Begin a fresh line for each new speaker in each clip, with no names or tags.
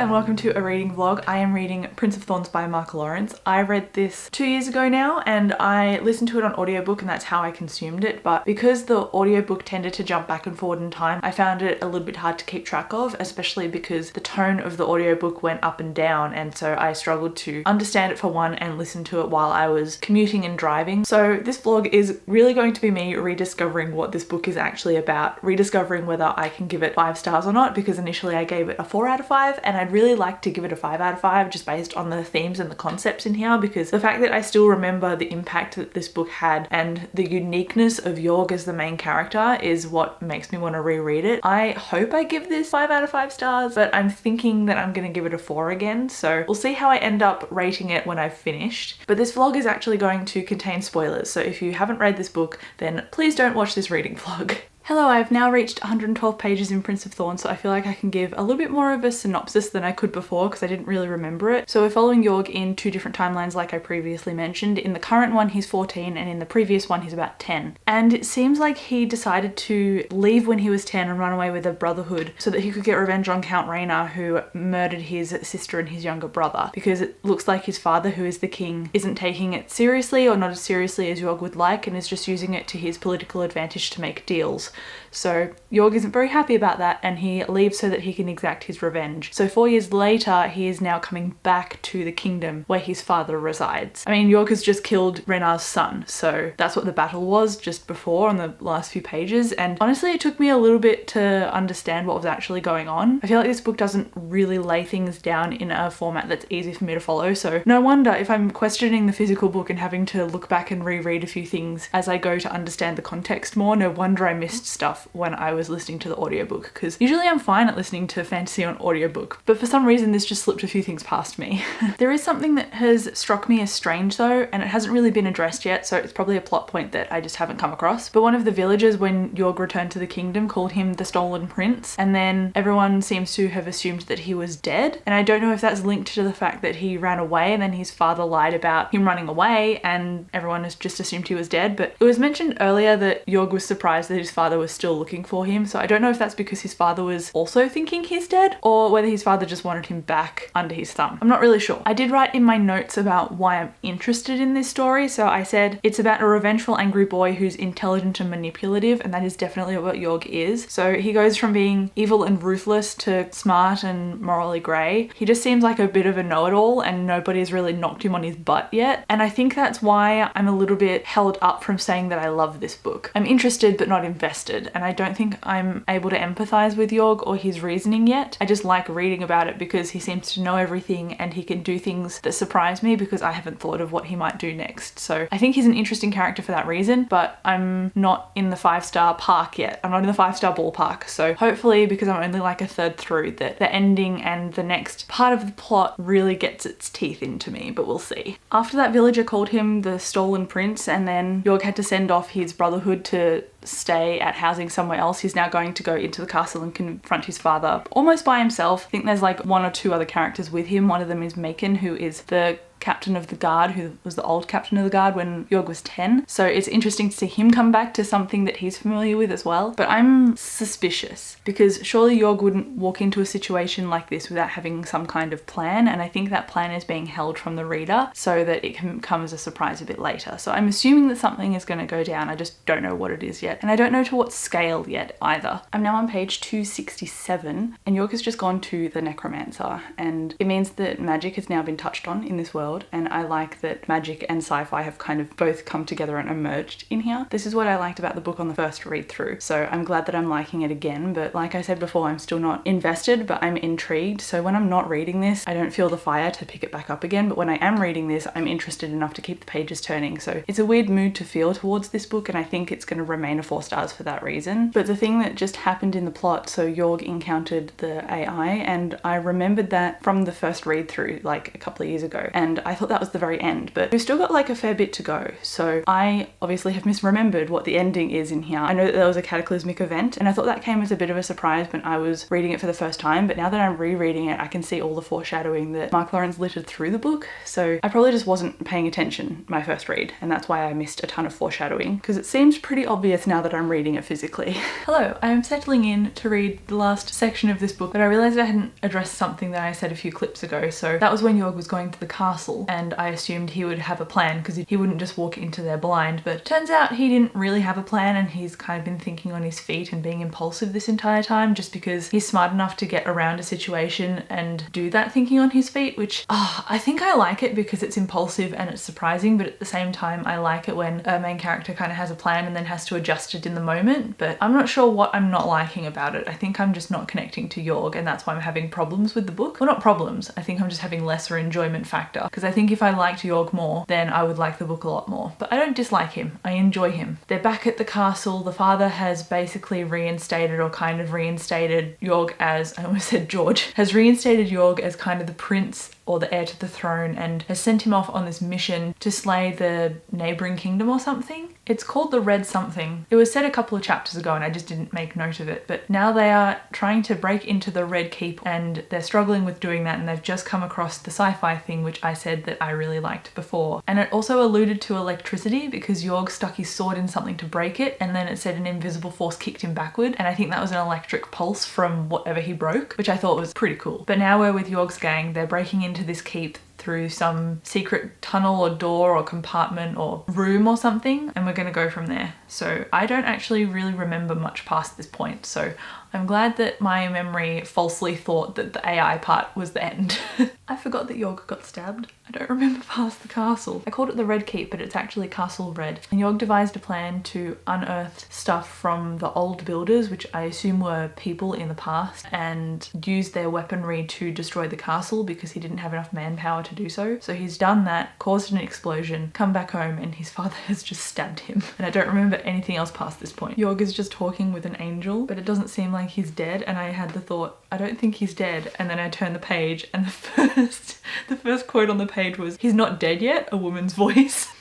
and welcome to a reading vlog. I am reading Prince of Thorns by Mark Lawrence. I read this 2 years ago now and I listened to it on audiobook and that's how I consumed it, but because the audiobook tended to jump back and forward in time, I found it a little bit hard to keep track of, especially because the tone of the audiobook went up and down, and so I struggled to understand it for one and listen to it while I was commuting and driving. So this vlog is really going to be me rediscovering what this book is actually about, rediscovering whether I can give it 5 stars or not, because initially I gave it a 4 out of 5 and I'd really like to give it a 5 out of 5 just based on the themes and the concepts in here, because the fact that I still remember the impact that this book had and the uniqueness of Jorg as the main character is what makes me want to reread it. I hope I give this 5 out of 5 stars, but I'm thinking that I'm going to give it a 4 again, so we'll see how I end up rating it when I've finished. But this vlog is actually going to contain spoilers, so if you haven't read this book then please don't watch this reading vlog. Hello, I've now reached 112 pages in Prince of Thorns, so I feel like I can give a little bit more of a synopsis than I could before because I didn't really remember it. So we're following Jorg in 2 different timelines like I previously mentioned. In the current one he's 14 and in the previous one he's about 10. And it seems like he decided to leave when he was 10 and run away with a brotherhood so that he could get revenge on Count Rayner, who murdered his sister and his younger brother, because it looks like his father, who is the king, isn't taking it seriously, or not as seriously as Jorg would like, and is just using it to his political advantage to make deals. So Jorg isn't very happy about that and he leaves so that he can exact his revenge. So 4 years later he is now coming back to the kingdom where his father resides. I mean, Jorg has just killed Renar's son, so that's what the battle was just before on the last few pages, and honestly it took me a little bit to understand what was actually going on. I feel like this book doesn't really lay things down in a format that's easy for me to follow, so no wonder if I'm questioning the physical book and having to look back and reread a few things as I go to understand the context more, no wonder I missed stuff when I was listening to the audiobook, because usually I'm fine at listening to fantasy on audiobook, but for some reason this just slipped a few things past me. There is something that has struck me as strange though, and it hasn't really been addressed yet, so it's probably a plot point that I just haven't come across. But one of the villagers, when Jorg returned to the kingdom, called him the Stolen Prince, and then everyone seems to have assumed that he was dead, and I don't know if that's linked to the fact that he ran away and then his father lied about him running away and everyone has just assumed he was dead. But it was mentioned earlier that Jorg was surprised that his father was still looking for him, so I don't know if that's because his father was also thinking he's dead or whether his father just wanted him back under his thumb. I'm not really sure. I did write in my notes about why I'm interested in this story, so I said it's about a revengeful angry boy who's intelligent and manipulative, and that is definitely what Jorg is. So he goes from being evil and ruthless to smart and morally grey. He just seems like a bit of a know-it-all and nobody's really knocked him on his butt yet, and I think that's why I'm a little bit held up from saying that I love this book. I'm interested but not invested, and I don't think I'm able to empathize with Jorg or his reasoning yet. I just like reading about it because he seems to know everything and he can do things that surprise me because I haven't thought of what he might do next. So I think he's an interesting character for that reason, but I'm not in the 5-star park yet. I'm not in the 5-star ballpark. So hopefully, because I'm only like a third through, that the ending and the next part of the plot really gets its teeth into me, but we'll see. After that villager called him the Stolen Prince, and then Jorg had to send off his brotherhood to stay at housing somewhere else. He's now going to go into the castle and confront his father almost by himself. I think there's like 1 or 2 other characters with him. One of them is Macon, who is the captain of the guard, who was the old captain of the guard when Jorg was 10. So it's interesting to see him come back to something that he's familiar with as well. But I'm suspicious because surely Jorg wouldn't walk into a situation like this without having some kind of plan, and I think that plan is being held from the reader so that it can come as a surprise a bit later. So I'm assuming that something is going to go down. I just don't know what it is yet, and I don't know to what scale yet either. I'm now on page 267 and Jorg has just gone to the necromancer, and it means that magic has now been touched on in this world, and I like that magic and sci-fi have kind of both come together and emerged in here. This is what I liked about the book on the first read through, so I'm glad that I'm liking it again, but like I said before, I'm still not invested, but I'm intrigued. So when I'm not reading this, I don't feel the fire to pick it back up again, but when I am reading this, I'm interested enough to keep the pages turning. So it's a weird mood to feel towards this book, and I think it's going to remain a 4 stars for that reason. But the thing that just happened in the plot, so Jorg encountered the AI, and I remembered that from the first read through like a couple of years ago, and and I thought that was the very end, but we've still got like a fair bit to go. So I obviously have misremembered what the ending is in here. I know that there was a cataclysmic event, and I thought that came as a bit of a surprise when I was reading it for the first time, but now that I'm rereading it, I can see all the foreshadowing that Mark Lawrence littered through the book. So I probably just wasn't paying attention my first read, and that's why I missed a ton of foreshadowing, because it seems pretty obvious now that I'm reading it physically. Hello, I am settling in to read the last section of this book, but I realised I hadn't addressed something that I said a few clips ago. So that was when Jorg was going to the castle, and I assumed he would have a plan because he wouldn't just walk into there blind, but turns out he didn't really have a plan, and he's kind of been thinking on his feet and being impulsive this entire time just because he's smart enough to get around a situation and do that thinking on his feet, which I think I like it because it's impulsive and it's surprising, but at the same time I like it when a main character kind of has a plan and then has to adjust it in the moment. But I'm not sure what I'm not liking about it. I think I'm just not connecting to Jorg, and that's why I'm having problems with the book. Well, not problems, I think I'm just having lesser enjoyment factor, because I think if I liked Jorg more, then I would like the book a lot more. But I don't dislike him, I enjoy him. They're back at the castle. The father has basically reinstated, or kind of reinstated Jorg as, I almost said George, has reinstated Jorg as kind of the prince or the heir to the throne, and has sent him off on this mission to slay the neighbouring kingdom or something. It's called the Red something. It was said a couple of chapters ago and I just didn't make note of it, but now they are trying to break into the Red Keep, and they're struggling with doing that, and they've just come across the sci-fi thing, which I said that I really liked before. And it also alluded to electricity because Jorg stuck his sword in something to break it, and then it said an invisible force kicked him backward, and I think that was an electric pulse from whatever he broke, which I thought was pretty cool. But now we're with Jorg's gang. They're breaking into this keep through some secret tunnel or door or compartment or room or something, and we're going to go from there. So I don't actually really remember much past this point, so I'm glad that my memory falsely thought that the AI part was the end. I forgot that Jorg got stabbed. I don't remember past the castle. I called it the Red Keep, but it's actually Castle Red. And Jorg devised a plan to unearth stuff from the old builders, which I assume were people in the past, and use their weaponry to destroy the castle because he didn't have enough manpower to do so. So he's done that, caused an explosion, come back home, and his father has just stabbed him. And I don't remember anything else past this point. Jorg is just talking with an angel, but it doesn't seem like he's dead, and I had the thought, I don't think he's dead, and then I turned the page and the first quote on the page was, "He's not dead yet," a woman's voice.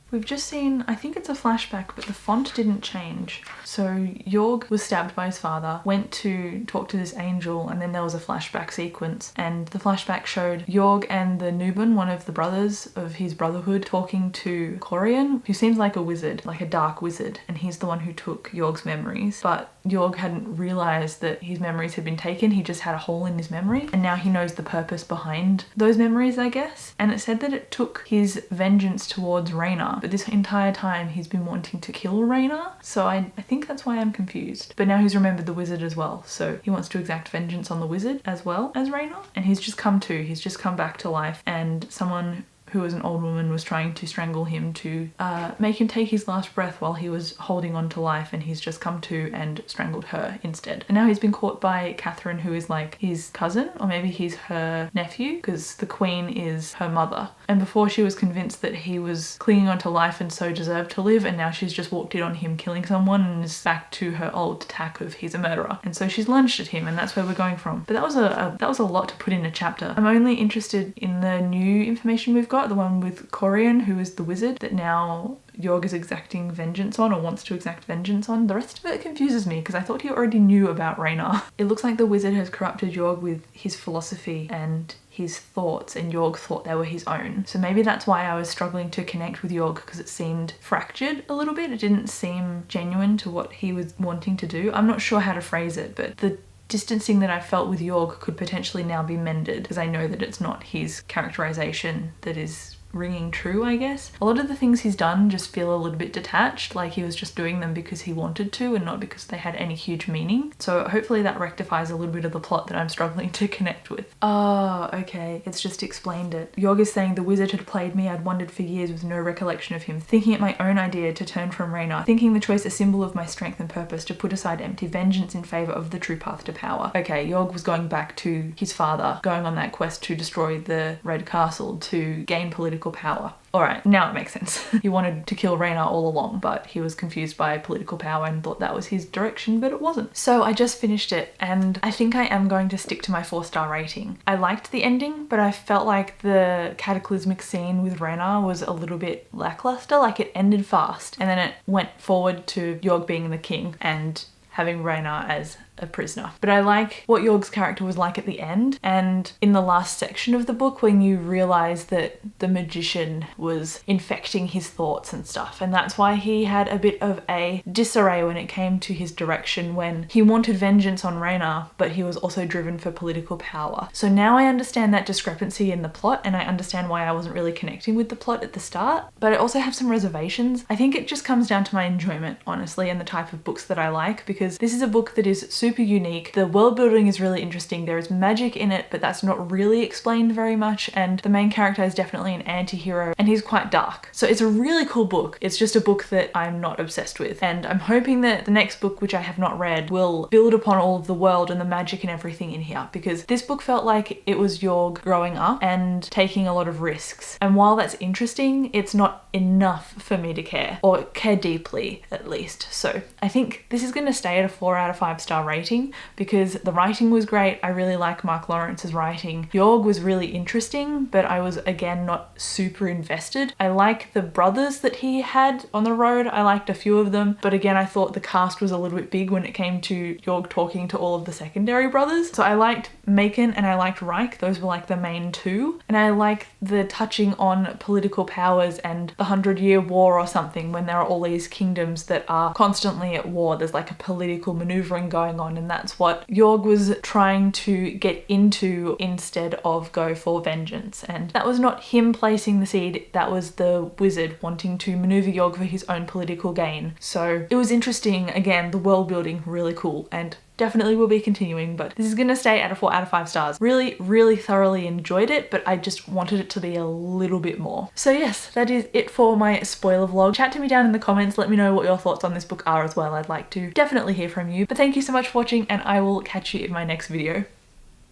We've just seen, I think it's a flashback, but the font didn't change. So Jorg was stabbed by his father, went to talk to this angel, and then there was a flashback sequence. And the flashback showed Jorg and the Nuban, one of the brothers of his brotherhood, talking to Corian, who seems like a wizard, like a dark wizard. And he's the one who took Jorg's memories. But Jorg hadn't realised that his memories had been taken. He just had a hole in his memory. And now he knows the purpose behind those memories, I guess. And it said that it took his vengeance towards Rhaena. But this entire time he's been wanting to kill Rhaena, so I think that's why I'm confused. But now he's remembered the wizard as well, so he wants to exact vengeance on the wizard as well as Rhaena. And he's just come back to life, and someone who was an old woman was trying to strangle him to make him take his last breath while he was holding on to life, and he's just come to and strangled her instead. And now he's been caught by Catherine, who is like his cousin, or maybe he's her nephew, because the queen is her mother. And before she was convinced that he was clinging on to life and so deserved to live, and now she's just walked in on him killing someone and is back to her old tack of he's a murderer. And so she's lunged at him, and that's where we're going from. But that was a lot to put in a chapter. I'm only interested in the new information we've got, the one with Corian, who is the wizard that now Jorg is exacting vengeance on, or wants to exact vengeance on. The rest of it confuses me because I thought he already knew about Rhaena. It looks like the wizard has corrupted Jorg with his philosophy and his thoughts, and Jorg thought they were his own. So maybe that's why I was struggling to connect with Jorg, because it seemed fractured a little bit. It didn't seem genuine to what he was wanting to do. I'm not sure how to phrase it, but the distancing that I felt with Jorg could potentially now be mended, because I know that it's not his characterization that is ringing true, I guess. A lot of the things he's done just feel a little bit detached, like he was just doing them because he wanted to and not because they had any huge meaning. So hopefully that rectifies a little bit of the plot that I'm struggling to connect with. Oh, okay, it's just explained it. Jorg is saying the wizard had played me. I'd wandered for years with no recollection of him, thinking it my own idea to turn from Rhaena, thinking the choice a symbol of my strength and purpose to put aside empty vengeance in favour of the true path to power. Okay, Jorg was going back to his father, going on that quest to destroy the Red Castle to gain political political power. Alright, now it makes sense. He wanted to kill Rhaena all along, but he was confused by political power and thought that was his direction, but it wasn't. So I just finished it, and I think I am going to stick to my 4-star rating. I liked the ending, but I felt like the cataclysmic scene with Rhaena was a little bit lackluster. Like, it ended fast, and then it went forward to York being the king and having Rhaena as a prisoner. But I like what York's character was like at the end, and in the last section of the book when you realise that the magician was infecting his thoughts and stuff, and that's why he had a bit of a disarray when it came to his direction, when he wanted vengeance on Rhaena but he was also driven for political power. So now I understand that discrepancy in the plot, and I understand why I wasn't really connecting with the plot at the start, but I also have some reservations. I think it just comes down to my enjoyment, honestly, and the type of books that I like, because this is a book that is super unique. The world building is really interesting. There is magic in it, but that's not really explained very much, and the main character is definitely an anti-hero, and he's quite dark. So it's a really cool book. It's just a book that I'm not obsessed with, and I'm hoping that the next book, which I have not read, will build upon all of the world and the magic and everything in here, because this book felt like it was York growing up and taking a lot of risks. And while that's interesting, it's not enough for me to care, or care deeply at least. So I think this is going to stay at a 4 out of 5 star rating, because the writing was great. I really like Mark Lawrence's writing. York was really interesting, but I was again not super invested. I like the brothers that he had on the road. I liked a few of them, but again I thought the cast was a little bit big when it came to York talking to all of the secondary brothers. So I liked Macon and I liked Reich. Those were like the main two, and I like the touching on political powers and the 100-Year War or something, when there are all these kingdoms that are constantly at war. There's like a political maneuvering going on, and that's what York was trying to get into instead of go for vengeance. And that was not him placing the seed, that was the wizard wanting to maneuver York for his own political gain. So it was interesting. Again, the world building really cool, and definitely will be continuing, but this is gonna stay at a 4 out of 5 stars. Really thoroughly enjoyed it, but I just wanted it to be a little bit more. So yes, that is it for my spoiler vlog. Chat to me down in the comments, let me know what your thoughts on this book are as well. I'd like to definitely hear from you. But thank you so much for watching, and I will catch you in my next video.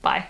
Bye.